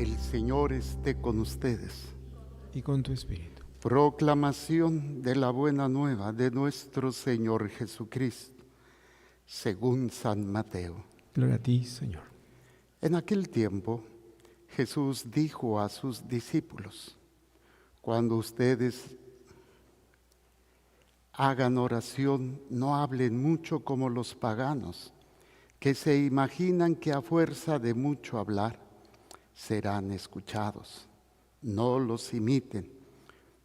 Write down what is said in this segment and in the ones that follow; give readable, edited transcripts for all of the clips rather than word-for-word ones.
El Señor esté con ustedes. Y con tu espíritu. Proclamación de la buena nueva de nuestro Señor Jesucristo, según San Mateo. Gloria a ti, Señor. En aquel tiempo, Jesús dijo a sus discípulos: cuando ustedes hagan oración, no hablen mucho como los paganos, que se imaginan que a fuerza de mucho hablar serán escuchados. No los imiten,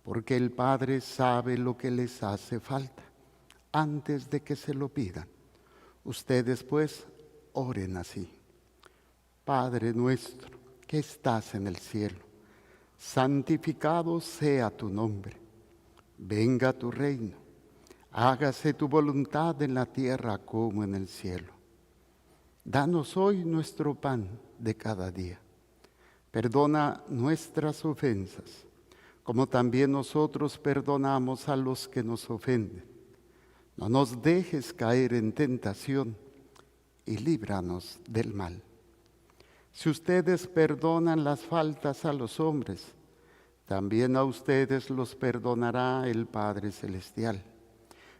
porque el Padre sabe lo que les hace falta antes de que se lo pidan. Ustedes pues oren así: Padre nuestro que estás en el cielo, santificado sea tu nombre. Venga tu reino. Hágase tu voluntad en la tierra como en el cielo. Danos hoy nuestro pan de cada día. Perdona nuestras ofensas, como también nosotros perdonamos a los que nos ofenden. No nos dejes caer en tentación y líbranos del mal. Si ustedes perdonan las faltas a los hombres, también a ustedes los perdonará el Padre Celestial.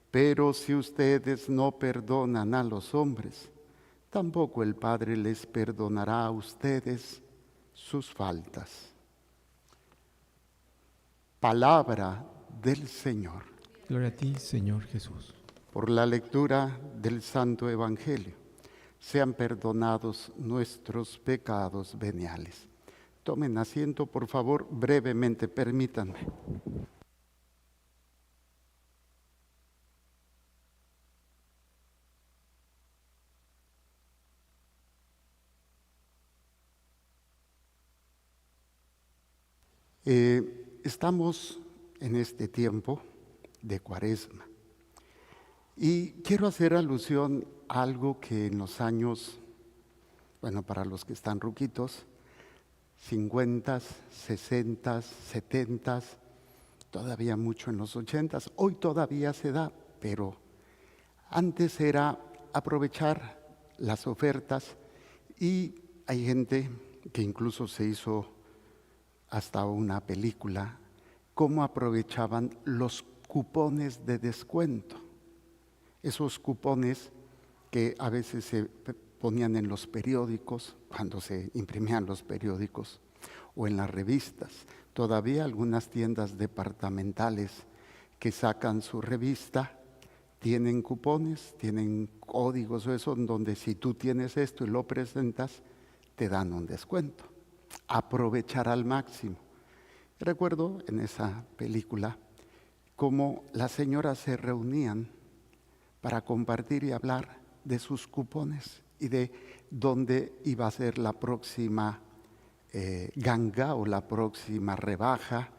Pero si ustedes no perdonan a los hombres, tampoco el Padre les perdonará a ustedes sus faltas. Palabra del Señor. Gloria a ti, Señor Jesús. Por la lectura del Santo Evangelio, sean perdonados nuestros pecados veniales. Tomen asiento, por favor, brevemente, permítanme. Estamos en este tiempo de Cuaresma y quiero hacer alusión a algo que en los años, bueno, para los que están ruquitos, 50, 60, 70, todavía mucho en los 80, hoy todavía se da, pero antes era aprovechar las ofertas y hay gente que incluso se hizo hasta una película, cómo aprovechaban los cupones de descuento. Esos cupones que a veces se ponían en los periódicos, cuando se imprimían los periódicos, o en las revistas. Todavía algunas tiendas departamentales que sacan su revista tienen cupones, tienen códigos o eso, en donde si tú tienes esto y lo presentas, te dan un descuento. Aprovechar al máximo. Recuerdo en esa película cómo las señoras se reunían para compartir y hablar de sus cupones y de dónde iba a ser la próxima ganga o la próxima rebaja,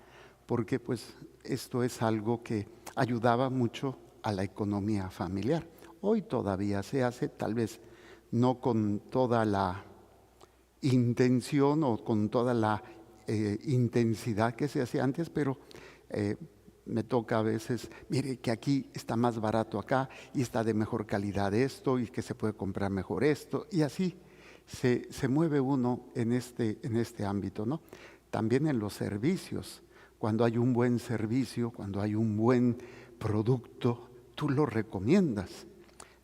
porque pues esto es algo que ayudaba mucho a la economía familiar. Hoy todavía se hace, tal vez no con toda la intención o con toda la intensidad que se hacía antes, pero me toca a veces, mire que aquí está más barato acá y está de mejor calidad esto y que se puede comprar mejor esto, y así se mueve uno en este ámbito, ¿no? También en los servicios, cuando hay un buen servicio, cuando hay un buen producto, tú lo recomiendas.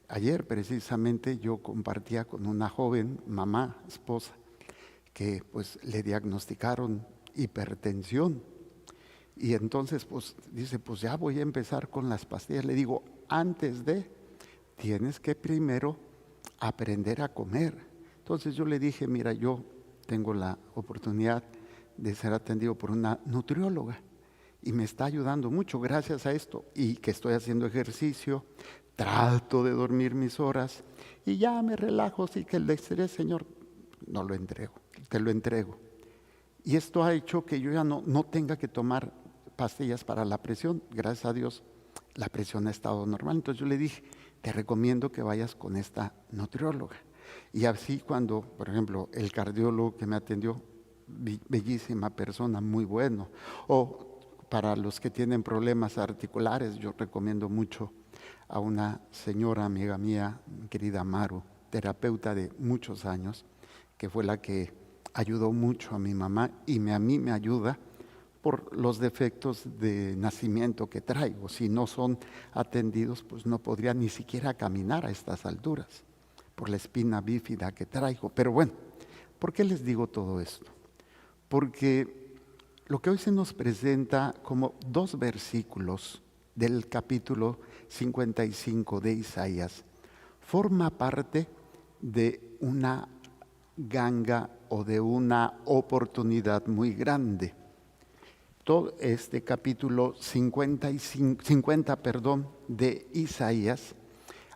Ayer precisamente yo compartía con una joven mamá, esposa, que pues le diagnosticaron hipertensión y entonces pues dice, pues ya voy a empezar con las pastillas. Le digo, tienes que primero aprender a comer. Entonces yo le dije, mira, yo tengo la oportunidad de ser atendido por una nutrióloga y me está ayudando mucho gracias a esto, y que estoy haciendo ejercicio, trato de dormir mis horas y ya me relajo. Así que el estrés, Señor, no lo entrego, te lo entrego. Y esto ha hecho que yo ya no tenga que tomar pastillas para la presión. Gracias a Dios la presión ha estado normal. Entonces yo le dije, te recomiendo que vayas con esta nutrióloga. Y así cuando, por ejemplo, el cardiólogo que me atendió, bellísima persona, muy bueno. O para los que tienen problemas articulares, yo recomiendo mucho a una señora amiga mía, querida Maru, terapeuta de muchos años, que fue la que ayudó mucho a mi mamá y a mí me ayuda por los defectos de nacimiento que traigo. Si no son atendidos, pues no podría ni siquiera caminar a estas alturas, por la espina bífida que traigo. Pero bueno, ¿por qué les digo todo esto? Porque lo que hoy se nos presenta como 2 versículos del capítulo 55 de Isaías forma parte de una ganga o de una oportunidad muy grande. Todo este capítulo 50 de Isaías,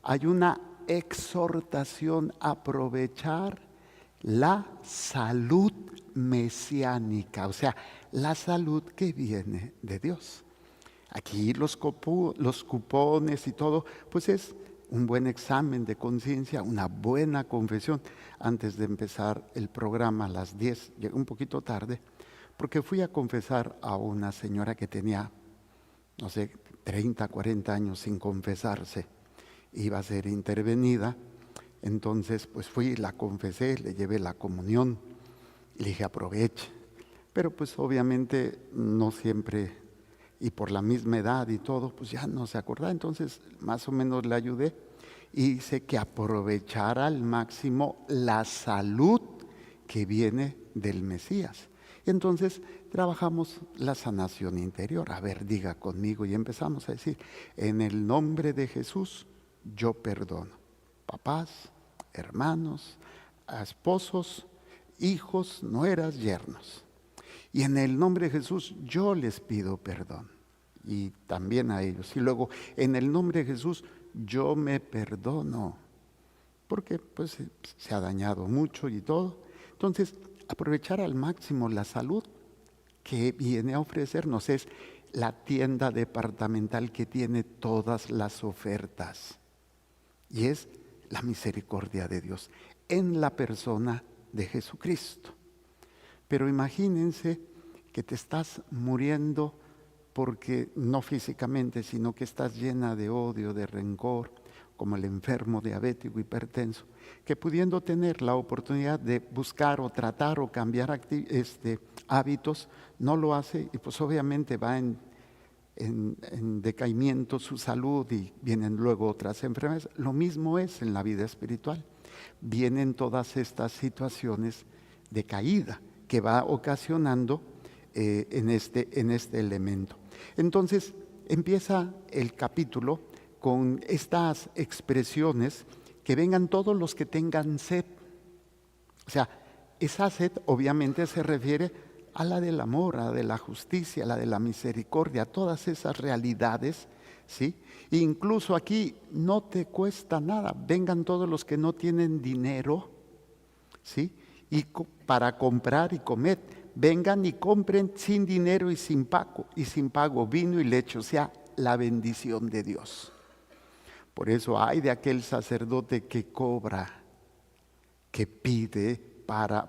hay una exhortación a aprovechar la salud mesiánica, o sea, la salud que viene de Dios. Aquí los cupones y todo, pues es un buen examen de conciencia, una buena confesión. Antes de empezar el programa a las 10, llegué un poquito tarde, porque fui a confesar a una señora que tenía, no sé, 30, 40 años sin confesarse. Iba a ser intervenida, entonces pues fui, la confesé, le llevé la comunión, le dije aproveche. Pero pues obviamente no siempre, y por la misma edad y todo, pues ya no se acordaba, entonces más o menos le ayudé y hice que aprovechara al máximo la salud que viene del Mesías. Entonces trabajamos la sanación interior. A ver, diga conmigo, y empezamos a decir: en el nombre de Jesús yo perdono. Papás, hermanos, esposos, hijos, nueras, yernos. Y en el nombre de Jesús yo les pido perdón. Y también a ellos. Y luego, en el nombre de Jesús yo me perdono. Porque pues se ha dañado mucho y todo. Entonces, aprovechar al máximo la salud que viene a ofrecernos. Es la tienda departamental que tiene todas las ofertas. Y es la misericordia de Dios en la persona de Jesucristo. Pero imagínense que te estás muriendo porque no físicamente, sino que estás llena de odio, de rencor, como el enfermo diabético hipertenso, que pudiendo tener la oportunidad de buscar o tratar o cambiar hábitos, no lo hace y pues obviamente va en decaimiento su salud y vienen luego otras enfermedades. Lo mismo es en la vida espiritual. Vienen todas estas situaciones de caída que va ocasionando en este elemento. Entonces empieza el capítulo con estas expresiones: que vengan todos los que tengan sed. O sea, esa sed obviamente se refiere a la del amor, a la de la justicia, a la de la misericordia, a todas esas realidades, ¿sí? E incluso aquí no te cuesta nada, vengan todos los que no tienen dinero, ¿sí? Y para comprar y comer, vengan y compren sin dinero y sin pago vino y leche, o sea, la bendición de Dios. Por eso hay de aquel sacerdote que cobra, que pide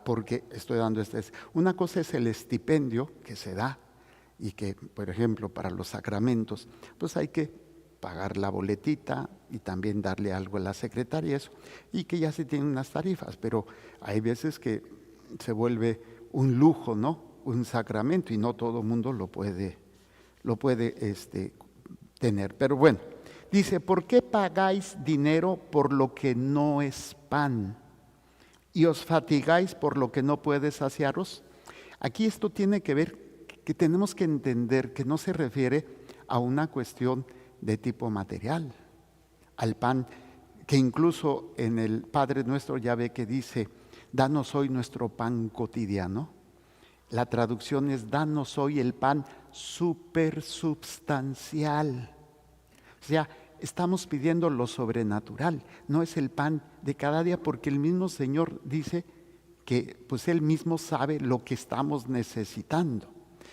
porque estoy dando una cosa es el estipendio que se da y que, por ejemplo, para los sacramentos, pues hay que pagar la boletita y también darle algo a la secretaria, eso, y que ya se tienen unas tarifas, pero hay veces que se vuelve un lujo, ¿no? Un sacramento y no todo el mundo lo puede tener. Pero bueno, dice: ¿por qué pagáis dinero por lo que no es pan? ¿Y os fatigáis por lo que no puede saciaros? Aquí esto tiene que ver, que tenemos que entender que no se refiere a una cuestión de tipo material, al pan, que incluso en el Padre Nuestro ya ve que dice: danos hoy nuestro pan cotidiano. La traducción es: danos hoy el pan supersubstancial. O sea, estamos pidiendo lo sobrenatural, no es el pan de cada día, porque el mismo Señor dice que pues Él mismo sabe lo que estamos necesitando.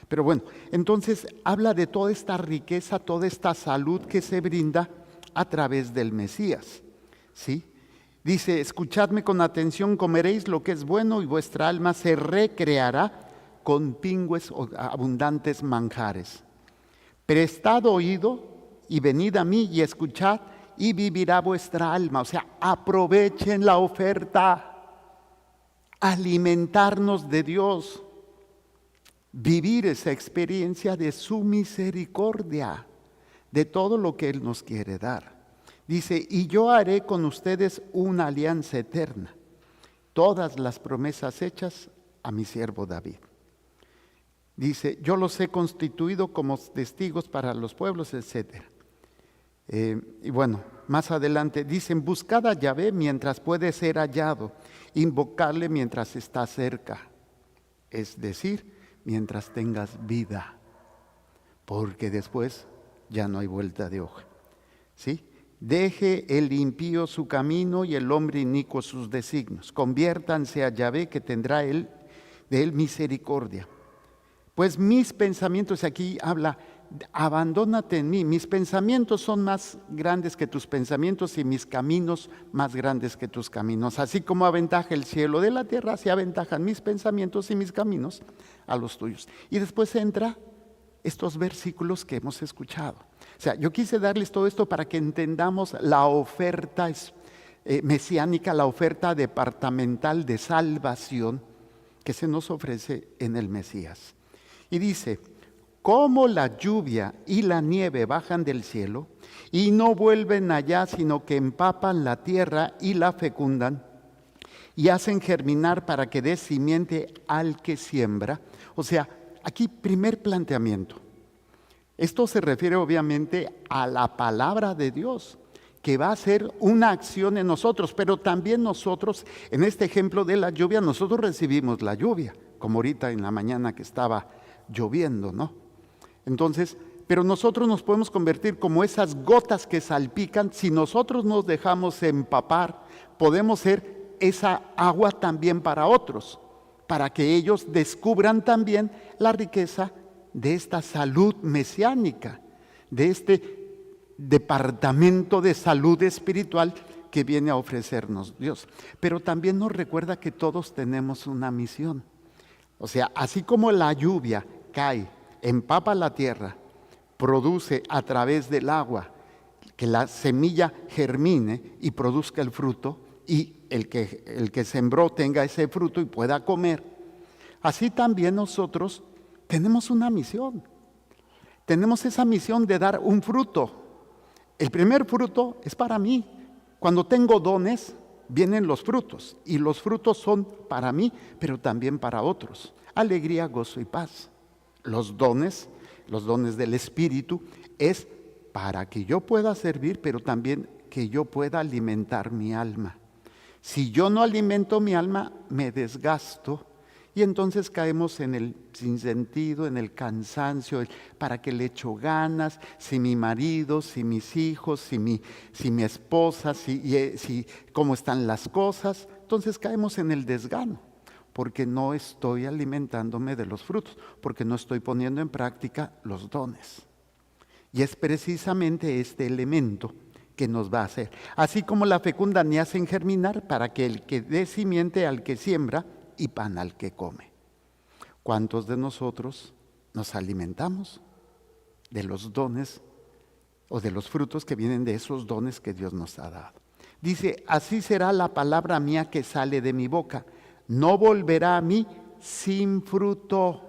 Pero bueno, entonces habla de toda esta riqueza, toda esta salud que se brinda a través del Mesías, ¿sí? Dice: escuchadme con atención, comeréis lo que es bueno y vuestra alma se recreará con pingües o abundantes manjares. Prestad oído y venid a mí y escuchad y vivirá vuestra alma. O sea, aprovechen la oferta. alimentarnos de Dios, vivir esa experiencia de su misericordia, de todo lo que Él nos quiere dar. Dice, y yo haré con ustedes una alianza eterna, todas las promesas hechas a mi siervo David. Dice, yo los he constituido como testigos para los pueblos, etc. Y bueno, más adelante dicen, buscad a Yahvé mientras puede ser hallado, invocadle mientras está cerca, es decir, mientras tengas vida, porque después ya no hay vuelta de hoja. ¿Sí? Deje el impío su camino y el hombre inicuo sus designios. Conviértanse a Yahvé, que tendrá de él misericordia. Pues mis pensamientos, aquí habla, abandónate en mí. Mis pensamientos son más grandes que tus pensamientos y mis caminos más grandes que tus caminos. Así como aventaja el cielo de la tierra, así aventajan mis pensamientos y mis caminos a los tuyos. Y después entra estos versículos que hemos escuchado. O sea, yo quise darles todo esto para que entendamos la oferta mesiánica, la oferta departamental de salvación que se nos ofrece en el Mesías. Y dice, como la lluvia y la nieve bajan del cielo y no vuelven allá, sino que empapan la tierra y la fecundan y hacen germinar para que dé simiente al que siembra. O sea, aquí primer planteamiento. Esto se refiere obviamente a la palabra de Dios, que va a ser una acción en nosotros, pero también nosotros, en este ejemplo de la lluvia, nosotros recibimos la lluvia, como ahorita en la mañana que estaba lloviendo, ¿no? Entonces, pero nosotros nos podemos convertir como esas gotas que salpican. Si nosotros nos dejamos empapar, podemos ser esa agua también para otros, para que ellos descubran también la riqueza de esta salud mesiánica, de este departamento de salud espiritual que viene a ofrecernos Dios. Pero también nos recuerda que todos tenemos una misión. O sea, así como la lluvia cae, empapa la tierra, produce a través del agua que la semilla germine y produzca el fruto, y el que sembró tenga ese fruto y pueda comer, así también nosotros tenemos una misión. Tenemos esa misión de dar un fruto. El primer fruto es para mí. Cuando tengo dones, vienen los frutos, y los frutos son para mí, pero también para otros. Alegría, gozo y paz. Los dones del Espíritu, es para que yo pueda servir, pero también que yo pueda alimentar mi alma. Si yo no alimento mi alma, me desgasto, y entonces caemos en el sinsentido, en el cansancio, para qué le echo ganas, si mi marido, si mis hijos, si mi esposa, si cómo están las cosas. Entonces caemos en el desgano, porque no estoy alimentándome de los frutos, porque no estoy poniendo en práctica los dones. Y es precisamente este elemento que nos va a hacer. Así como la fecunda ni hacen germinar, para que el que dé simiente al que siembra y pan al que come. ¿Cuántos de nosotros nos alimentamos de los dones o de los frutos que vienen de esos dones que Dios nos ha dado? Dice, así será la palabra mía que sale de mi boca. No volverá a mí sin fruto,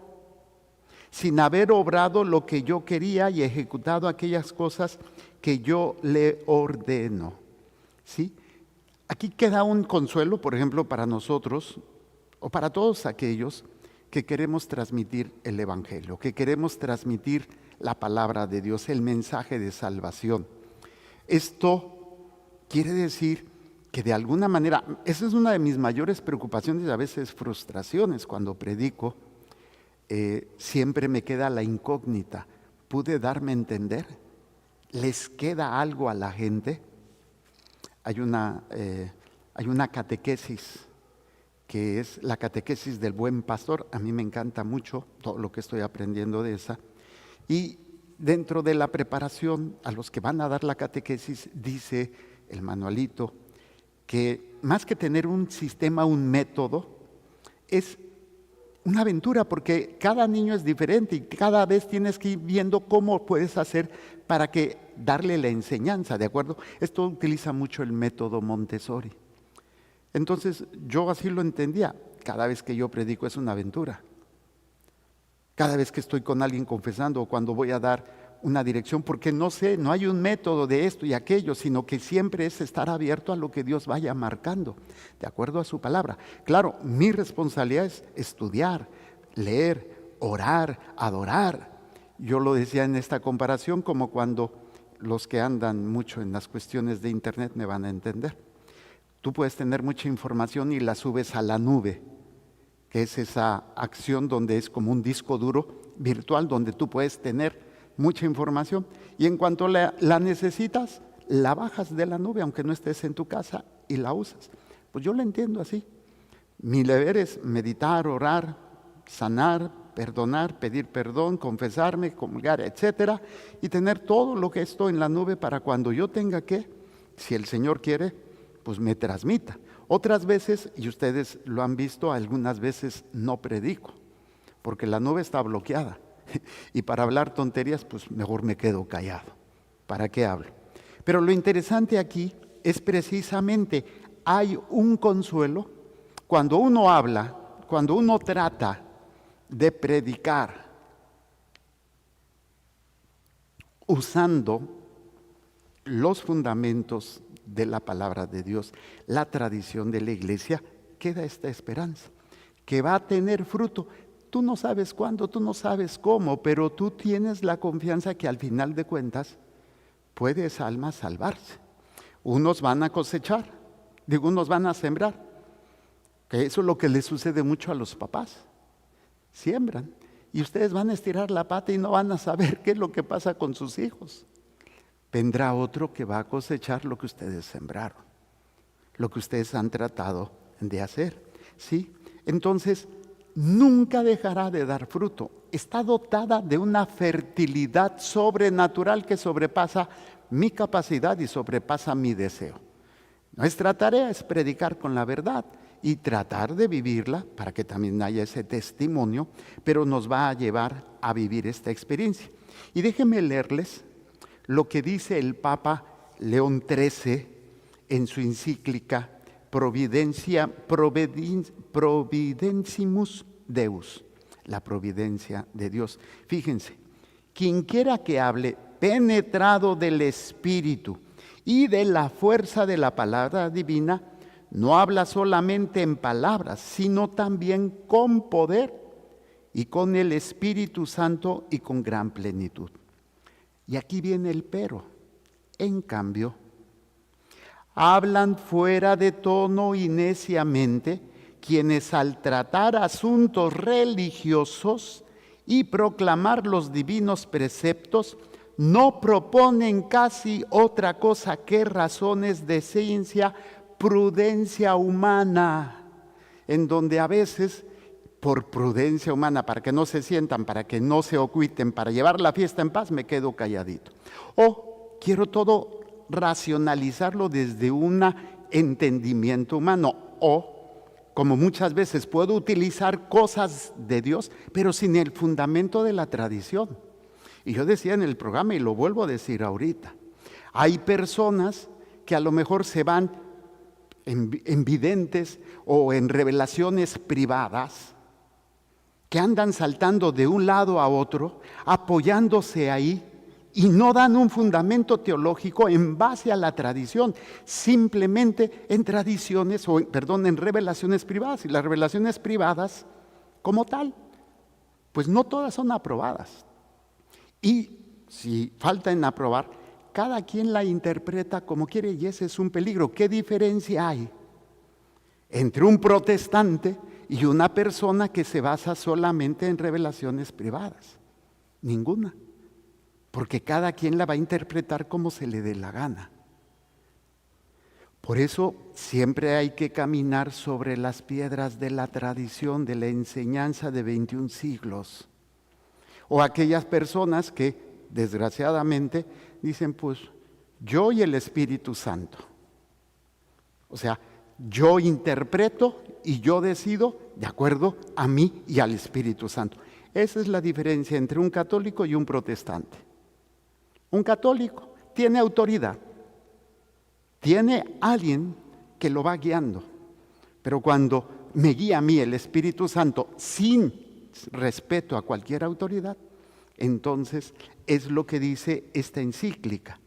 sin haber obrado lo que yo quería y ejecutado aquellas cosas que yo le ordeno. ¿Sí? Aquí queda un consuelo, por ejemplo, para nosotros, o para todos aquellos que queremos transmitir el Evangelio, que queremos transmitir la palabra de Dios, el mensaje de salvación. Esto quiere decir que de alguna manera, esa es una de mis mayores preocupaciones y a veces frustraciones cuando predico, siempre me queda la incógnita. ¿Pude darme a entender? ¿Les queda algo a la gente? Hay una catequesis, que es la catequesis del buen pastor. A mí me encanta mucho todo lo que estoy aprendiendo de esa. Y dentro de la preparación a los que van a dar la catequesis, dice el manualito que más que tener un sistema, un método, es una aventura, porque cada niño es diferente y cada vez tienes que ir viendo cómo puedes hacer para que darle la enseñanza, ¿de acuerdo? Esto utiliza mucho el método Montessori. Entonces yo así lo entendía, cada vez que yo predico es una aventura. Cada vez que estoy con alguien confesando o cuando voy a dar una dirección, porque no sé, no hay un método de esto y aquello, sino que siempre es estar abierto a lo que Dios vaya marcando, de acuerdo a su palabra. Claro, mi responsabilidad es estudiar, leer, orar, adorar. Yo lo decía en esta comparación como cuando los que andan mucho en las cuestiones de internet me van a entender. Tú puedes tener mucha información y la subes a la nube, que es esa acción donde es como un disco duro virtual donde tú puedes tener mucha información y en cuanto la necesitas, la bajas de la nube aunque no estés en tu casa y la usas. Pues yo lo entiendo así. Mi deber es meditar, orar, sanar, perdonar, pedir perdón, confesarme, comulgar, etcétera, y tener todo lo que esto en la nube para cuando yo tenga que, si el Señor quiere, pues me transmita. Otras veces, y ustedes lo han visto, algunas veces no predico, porque la nube está bloqueada. Y para hablar tonterías, pues mejor me quedo callado. ¿Para qué hablo? Pero lo interesante aquí es precisamente, hay un consuelo cuando uno habla, cuando uno trata de predicar usando los fundamentos de la palabra de Dios, la tradición de la iglesia, queda esta esperanza, que va a tener fruto. Tú no sabes cuándo, tú no sabes cómo, pero tú tienes la confianza que al final de cuentas puede esa alma salvarse. Unos van a cosechar, digo, unos van a sembrar, que eso es lo que le sucede mucho a los papás. Siembran y ustedes van a estirar la pata y no van a saber qué es lo que pasa con sus hijos. Vendrá otro que va a cosechar lo que ustedes sembraron, lo que ustedes han tratado de hacer, ¿sí? Entonces, nunca dejará de dar fruto. Está dotada de una fertilidad sobrenatural que sobrepasa mi capacidad y sobrepasa mi deseo. Nuestra tarea es predicar con la verdad y tratar de vivirla para que también haya ese testimonio, pero nos va a llevar a vivir esta experiencia. Y déjenme leerles lo que dice el Papa León XIII en su encíclica Providentimus Deus, la providencia de Dios. Fíjense, quien quiera que hable penetrado del Espíritu y de la fuerza de la palabra divina, no habla solamente en palabras, sino también con poder y con el Espíritu Santo y con gran plenitud. Y aquí viene el pero. En cambio, hablan fuera de tono y neciamente quienes al tratar asuntos religiosos y proclamar los divinos preceptos no proponen casi otra cosa que razones de ciencia, prudencia humana, en donde a veces por prudencia humana, para que no se sientan, para que no se oculten, para llevar la fiesta en paz, me quedo calladito. O quiero todo racionalizarlo desde un entendimiento humano, o como muchas veces puedo utilizar cosas de Dios, pero sin el fundamento de la tradición. Y yo decía en el programa, y lo vuelvo a decir ahorita, hay personas que a lo mejor se van en videntes o en revelaciones privadas, que andan saltando de un lado a otro, apoyándose ahí, y no dan un fundamento teológico en base a la tradición, simplemente en tradiciones, en revelaciones privadas. Y las revelaciones privadas, como tal, pues no todas son aprobadas. Y si falta en aprobar, cada quien la interpreta como quiere y ese es un peligro. ¿Qué diferencia hay entre un protestante y una persona que se basa solamente en revelaciones privadas? Ninguna, porque cada quien la va a interpretar como se le dé la gana. Por eso siempre hay que caminar sobre las piedras de la tradición, de la enseñanza de 21 siglos. O aquellas personas que, desgraciadamente, dicen, pues, yo y el Espíritu Santo. O sea, yo interpreto y yo decido de acuerdo a mí y al Espíritu Santo. Esa es la diferencia entre un católico y un protestante. Un católico tiene autoridad, tiene alguien que lo va guiando, pero cuando me guía a mí el Espíritu Santo sin respeto a cualquier autoridad, entonces es lo que dice esta encíclica.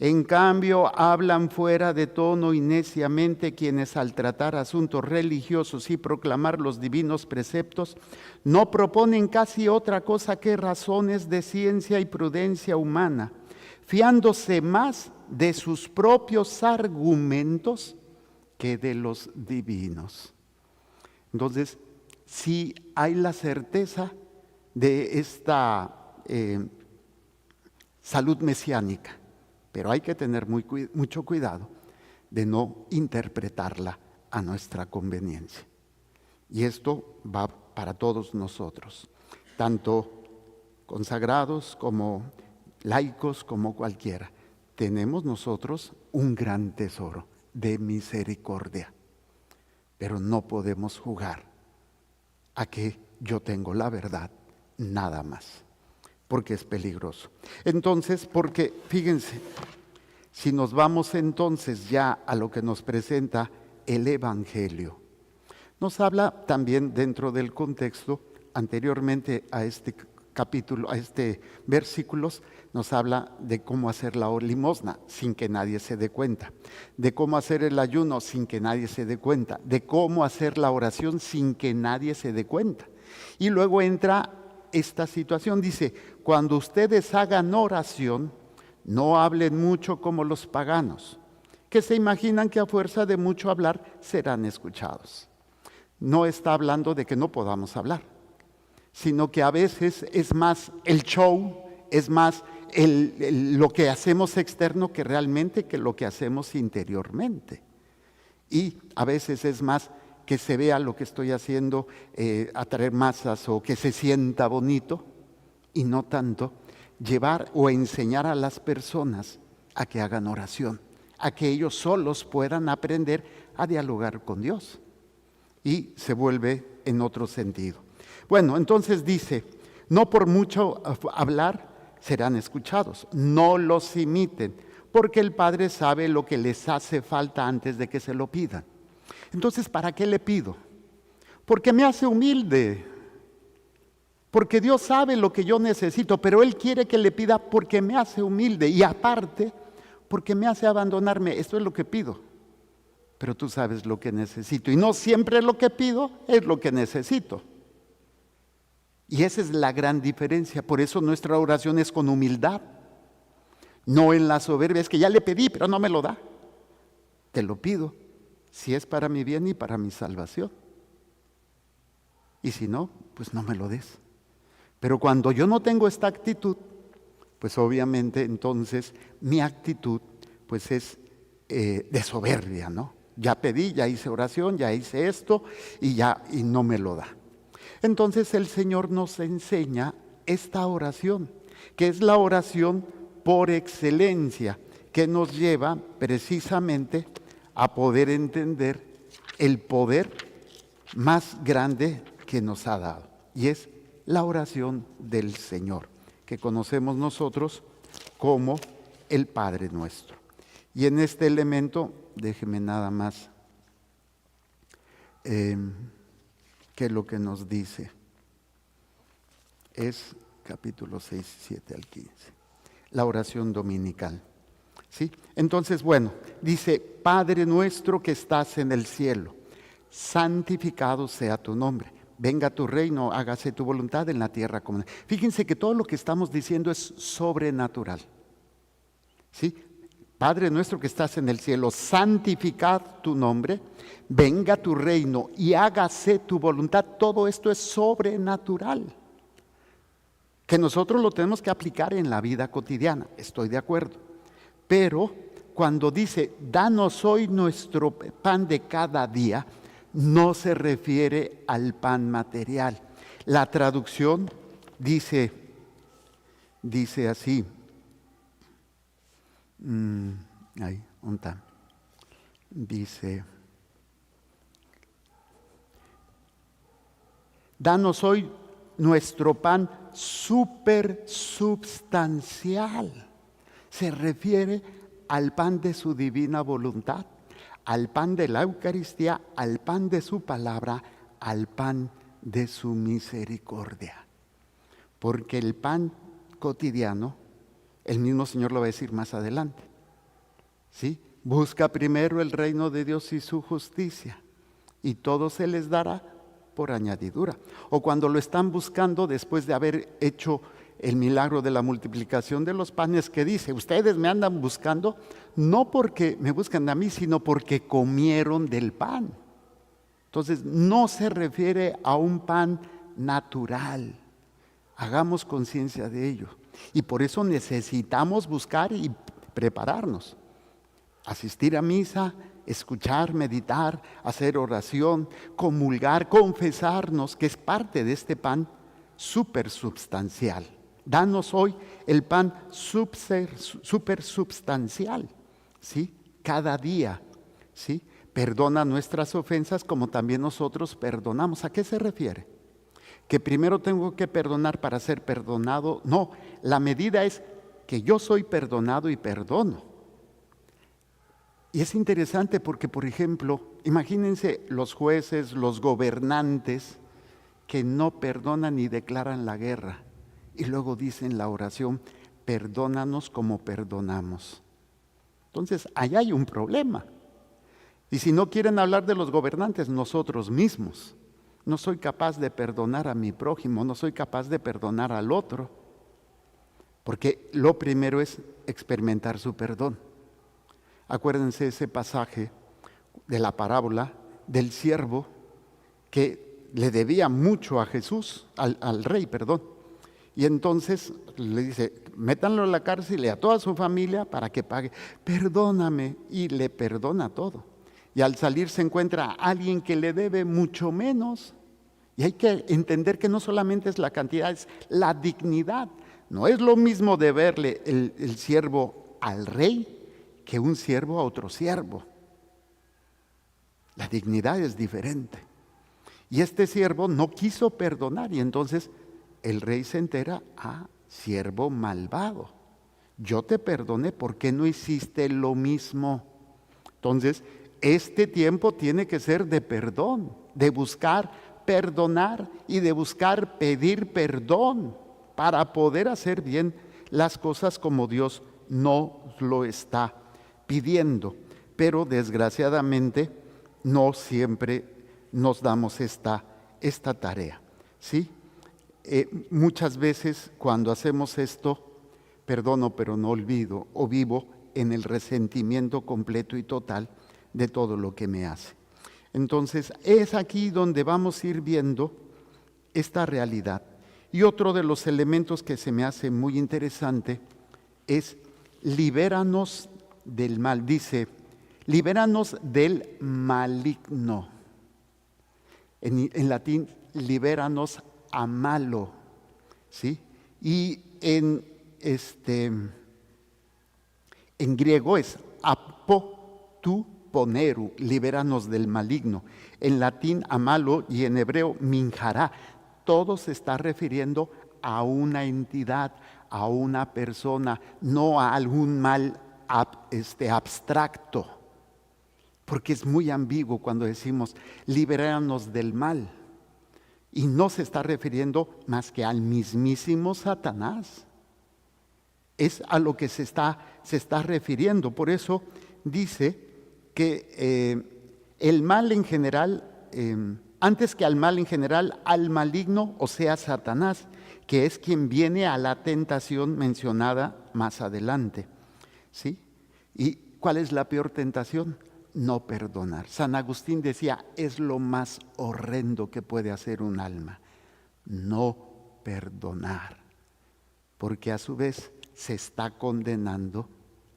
En cambio, hablan fuera de tono y neciamente quienes al tratar asuntos religiosos y proclamar los divinos preceptos, no proponen casi otra cosa que razones de ciencia y prudencia humana, fiándose más de sus propios argumentos que de los divinos. Entonces, sí hay la certeza de esta salud mesiánica, pero hay que tener mucho cuidado de no interpretarla a nuestra conveniencia. Y esto va para todos nosotros, tanto consagrados como laicos, como cualquiera. Tenemos nosotros un gran tesoro de misericordia, pero no podemos jugar a que yo tengo la verdad nada más, porque es peligroso. Entonces, porque fíjense, si nos vamos entonces ya a lo que nos presenta el Evangelio, nos habla también dentro del contexto, anteriormente a este capítulo, a este versículos, nos habla de cómo hacer la limosna sin que nadie se dé cuenta, de cómo hacer el ayuno sin que nadie se dé cuenta, de cómo hacer la oración sin que nadie se dé cuenta. Y luego entra esta situación, dice, cuando ustedes hagan oración, no hablen mucho como los paganos, que se imaginan que a fuerza de mucho hablar serán escuchados. No está hablando de que no podamos hablar, sino que a veces es más el show, es más lo que hacemos externo que realmente que lo que hacemos interiormente. Y a veces es más que se vea lo que estoy haciendo, atraer masas o que se sienta bonito, y no tanto llevar o enseñar a las personas a que hagan oración, a que ellos solos puedan aprender a dialogar con Dios. Y se vuelve en otro sentido. Bueno, entonces dice, no por mucho hablar serán escuchados, no los imiten, porque el Padre sabe lo que les hace falta antes de que se lo pidan. Entonces, ¿para qué le pido? Porque me hace humilde, porque Dios sabe lo que yo necesito, pero Él quiere que le pida porque me hace humilde y aparte, porque me hace abandonarme. Esto es lo que pido, pero tú sabes lo que necesito y no siempre lo que pido es lo que necesito. Y esa es la gran diferencia, por eso nuestra oración es con humildad, no en la soberbia, es que ya le pedí, pero no me lo da. Te lo pido, si es para mi bien y para mi salvación. Y si no, pues no me lo des. Pero cuando yo no tengo esta actitud, pues obviamente entonces mi actitud pues es de soberbia, ¿no? Ya pedí, ya hice oración, ya hice esto y no me lo da. Entonces el Señor nos enseña esta oración, que es la oración por excelencia, que nos lleva precisamente a poder entender el poder más grande que nos ha dado, y es la oración del Señor, que conocemos nosotros como el Padre Nuestro. Y en este elemento, déjeme nada más, ¿qué es lo que nos dice? Es capítulo 6, 7 al 15, la oración dominical. ¿Sí? Entonces, bueno, dice, Padre nuestro que estás en el cielo, santificado sea tu nombre. Venga tu reino, hágase tu voluntad en la tierra como en el cielo. Fíjense que todo lo que estamos diciendo es sobrenatural. ¿Sí? Padre nuestro que estás en el cielo, santificad tu nombre, venga tu reino y hágase tu voluntad. Todo esto es sobrenatural, que nosotros lo tenemos que aplicar en la vida cotidiana, estoy de acuerdo. Pero cuando dice, danos hoy nuestro pan de cada día, no se refiere al pan material. La traducción dice así, dice, danos hoy nuestro pan supersubstancial. Se refiere al pan de su divina voluntad, al pan de la Eucaristía, al pan de su palabra, al pan de su misericordia. Porque el pan cotidiano, el mismo Señor lo va a decir más adelante, ¿sí? Busca primero el reino de Dios y su justicia, y todo se les dará por añadidura. O cuando lo están buscando después de haber hecho el milagro de la multiplicación de los panes, que dice: ustedes me andan buscando no porque me buscan a mí, sino porque comieron del pan. Entonces no se refiere a un pan natural. Hagamos conciencia de ello. Y por eso necesitamos buscar y prepararnos. Asistir a misa, escuchar, meditar, hacer oración, comulgar, confesarnos, que es parte de este pan supersubstancial. Danos hoy el pan supersubstancial, ¿sí? Cada día, ¿sí? Perdona nuestras ofensas como también nosotros perdonamos. ¿A qué se refiere? ¿Que primero tengo que perdonar para ser perdonado? No, la medida es que yo soy perdonado y perdono. Y es interesante porque, por ejemplo, imagínense los jueces, los gobernantes que no perdonan y declaran la guerra. Y luego dicen la oración: perdónanos como perdonamos. Entonces, ahí hay un problema. Y si no quieren hablar de los gobernantes, nosotros mismos. No soy capaz de perdonar a mi prójimo, no soy capaz de perdonar al otro. Porque lo primero es experimentar su perdón. Acuérdense ese pasaje de la parábola del siervo que le debía mucho a Jesús, al rey, perdón. Y entonces le dice: métanlo en la cárcel y a toda su familia para que pague. Perdóname. Y le perdona todo. Y al salir se encuentra a alguien que le debe mucho menos. Y hay que entender que no solamente es la cantidad, es la dignidad. No es lo mismo deberle el siervo al rey que un siervo a otro siervo. La dignidad es diferente. Y este siervo no quiso perdonar, y entonces el rey se entera: siervo malvado, yo te perdoné, ¿por qué no hiciste lo mismo? Entonces, este tiempo tiene que ser de perdón, de buscar perdonar y de buscar pedir perdón para poder hacer bien las cosas como Dios nos lo está pidiendo. Pero desgraciadamente no siempre nos damos esta tarea, ¿sí? Muchas veces cuando hacemos esto, perdono pero no olvido, o vivo en el resentimiento completo y total de todo lo que me hace. Entonces es aquí donde vamos a ir viendo esta realidad. Y otro de los elementos que se me hace muy interesante es: libéranos del mal. Dice: libéranos del maligno. En latín, libéranos a malo, ¿sí? Y en griego es apotuponeru, libéranos del maligno. En latín, a malo, y en hebreo, minjará. Todo se está refiriendo a una entidad, a una persona, no a algún mal abstracto. Porque es muy ambiguo cuando decimos libéranos del mal. Y no se está refiriendo más que al mismísimo Satanás. Es a lo que se está refiriendo. Por eso dice que el mal en general, antes que al mal en general, al maligno, o sea, Satanás, que es quien viene a la tentación mencionada más adelante, ¿sí? ¿Y cuál es la peor tentación? No perdonar. San Agustín decía: es lo más horrendo que puede hacer un alma, no perdonar, porque a su vez se está condenando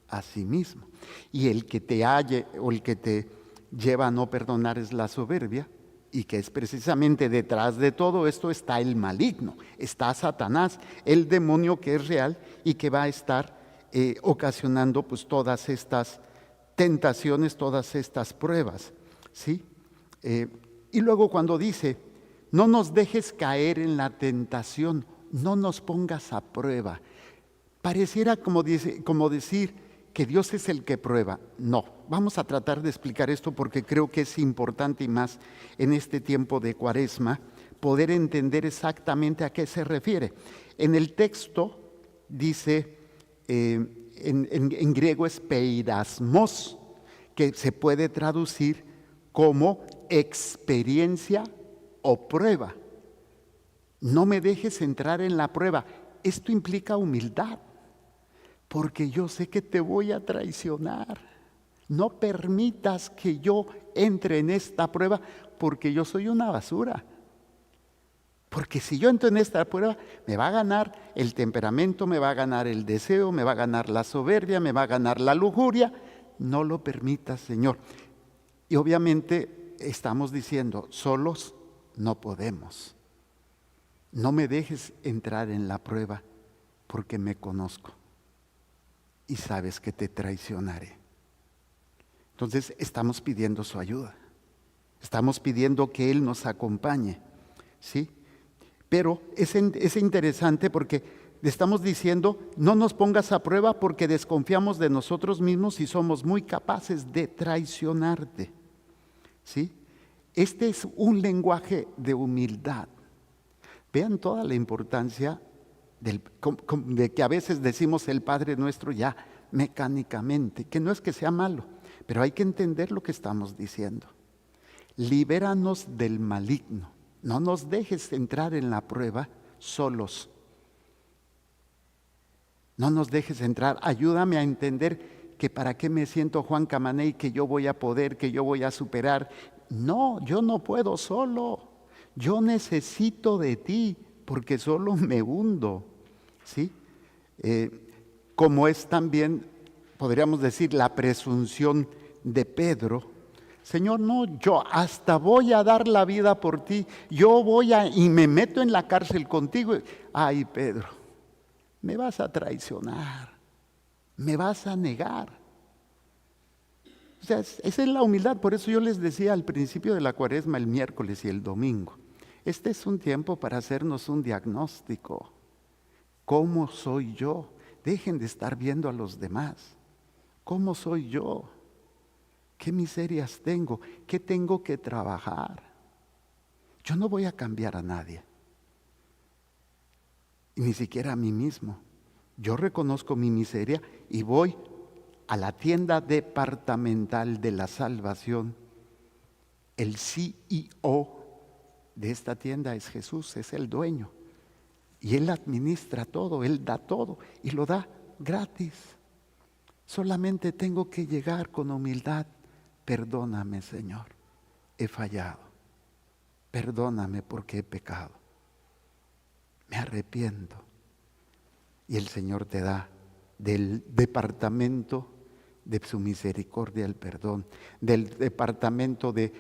a sí mismo. Y el que te lleva a no perdonar es la soberbia, y que es precisamente detrás de todo esto está el maligno, está Satanás, el demonio que es real y que va a estar ocasionando pues todas estas tentaciones, todas estas pruebas, ¿sí? Y luego cuando dice: no nos dejes caer en la tentación, no nos pongas a prueba, pareciera como decir que Dios es el que prueba. No, vamos a tratar de explicar esto porque creo que es importante y más en este tiempo de Cuaresma poder entender exactamente a qué se refiere. En el texto dice, en griego es peirasmos, que se puede traducir como experiencia o prueba. No me dejes entrar en la prueba. Esto implica humildad, porque yo sé que te voy a traicionar. No permitas que yo entre en esta prueba, porque yo soy una basura. Porque si yo entro en esta prueba, me va a ganar el temperamento, me va a ganar el deseo, me va a ganar la soberbia, me va a ganar la lujuria. No lo permitas, Señor. Y obviamente estamos diciendo, solos no podemos. No me dejes entrar en la prueba porque me conozco y sabes que te traicionaré. Entonces estamos pidiendo su ayuda. Estamos pidiendo que Él nos acompañe, ¿sí? Pero es interesante porque le estamos diciendo, no nos pongas a prueba porque desconfiamos de nosotros mismos y somos muy capaces de traicionarte, ¿sí? Este es un lenguaje de humildad. Vean toda la importancia de que a veces decimos el Padre Nuestro ya mecánicamente, que no es que sea malo, pero hay que entender lo que estamos diciendo. Libéranos del maligno. No nos dejes entrar en la prueba solos. No nos dejes entrar. Ayúdame a entender que para qué me siento Juan Camaney, que yo voy a poder, que yo voy a superar. No, yo no puedo solo. Yo necesito de ti, porque solo me hundo, ¿sí? Como es también, podríamos decir, la presunción de Pedro. Señor, no, yo hasta voy a dar la vida por ti. Y me meto en la cárcel contigo. Ay, Pedro, me vas a traicionar, me vas a negar. O sea, esa es la humildad. Por eso yo les decía al principio de la Cuaresma, el miércoles y el domingo, este es un tiempo para hacernos un diagnóstico. ¿Cómo soy yo? Dejen de estar viendo a los demás. ¿Cómo soy yo? ¿Qué miserias tengo? ¿Qué tengo que trabajar? Yo no voy a cambiar a nadie, y ni siquiera a mí mismo. Yo reconozco mi miseria y voy a la tienda departamental de la salvación. El CEO de esta tienda es Jesús, es el dueño. Y Él administra todo, Él da todo y lo da gratis. Solamente tengo que llegar con humildad. Perdóname, Señor, he fallado. Perdóname porque he pecado. Me arrepiento. Y el Señor te da del departamento de su misericordia el perdón, del departamento de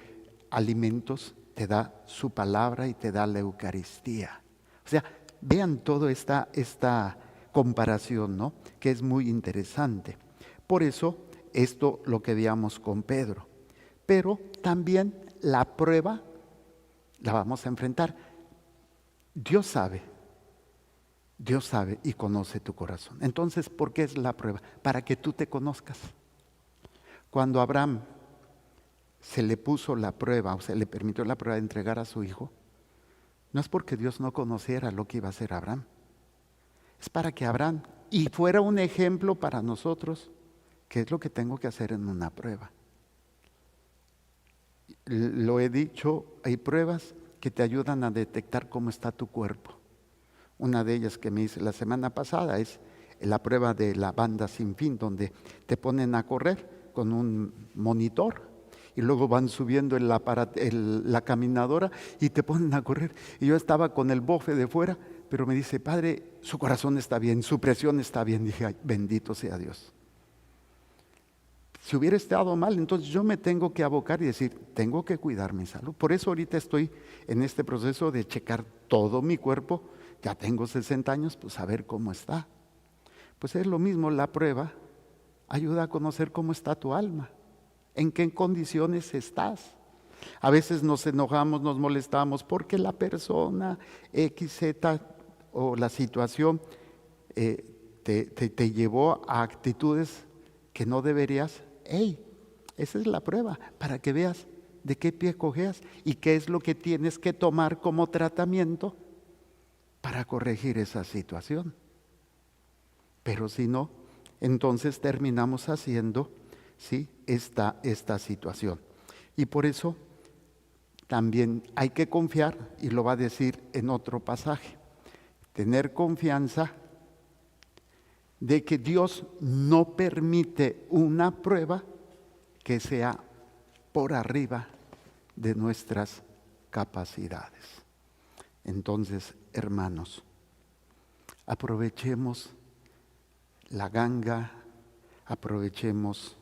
alimentos te da su palabra y te da la Eucaristía. O sea, vean toda esta comparación, ¿no? Que es muy interesante. Por eso, esto lo que veíamos con Pedro. Pero también la prueba la vamos a enfrentar. Dios sabe y conoce tu corazón. Entonces, ¿por qué es la prueba? Para que tú te conozcas. Cuando a Abraham se le puso la prueba, o se le permitió la prueba de entregar a su hijo, no es porque Dios no conociera lo que iba a hacer Abraham. Es para que Abraham, y fuera un ejemplo para nosotros, qué es lo que tengo que hacer en una prueba. Lo he dicho, hay pruebas que te ayudan a detectar cómo está tu cuerpo. Una de ellas que me hice la semana pasada es la prueba de la banda sin fin, donde te ponen a correr con un monitor y luego van subiendo la caminadora y te ponen a correr. Y yo estaba con el bofe de fuera, pero me dice, Padre, su corazón está bien, su presión está bien. Dije, ay, bendito sea Dios. Si hubiera estado mal, entonces yo me tengo que abocar y decir, tengo que cuidar mi salud. Por eso ahorita estoy en este proceso de checar todo mi cuerpo. Ya tengo 60 años, pues a ver cómo está. Pues es lo mismo, la prueba ayuda a conocer cómo está tu alma, en qué condiciones estás. A veces nos enojamos, nos molestamos porque la persona X, Z o la situación te llevó a actitudes que no deberías, esa es la prueba, para que veas de qué pie cojeas y qué es lo que tienes que tomar como tratamiento para corregir esa situación. Pero si no, entonces terminamos haciendo, ¿sí?, esta situación. Y por eso también hay que confiar, y lo va a decir en otro pasaje, tener confianza de que Dios no permite una prueba que sea por arriba de nuestras capacidades. Entonces, hermanos, aprovechemos la ganga, aprovechemos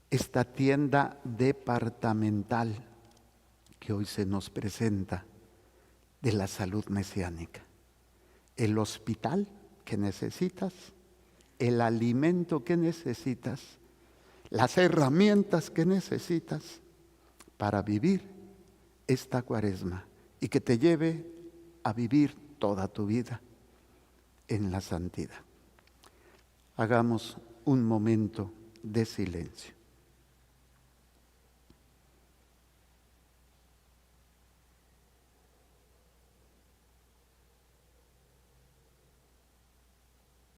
esta tienda departamental que hoy se nos presenta de la salud mesiánica. El hospital que necesitas, el alimento que necesitas, las herramientas que necesitas para vivir esta Cuaresma y que te lleve a vivir toda tu vida en la santidad. Hagamos un momento de silencio.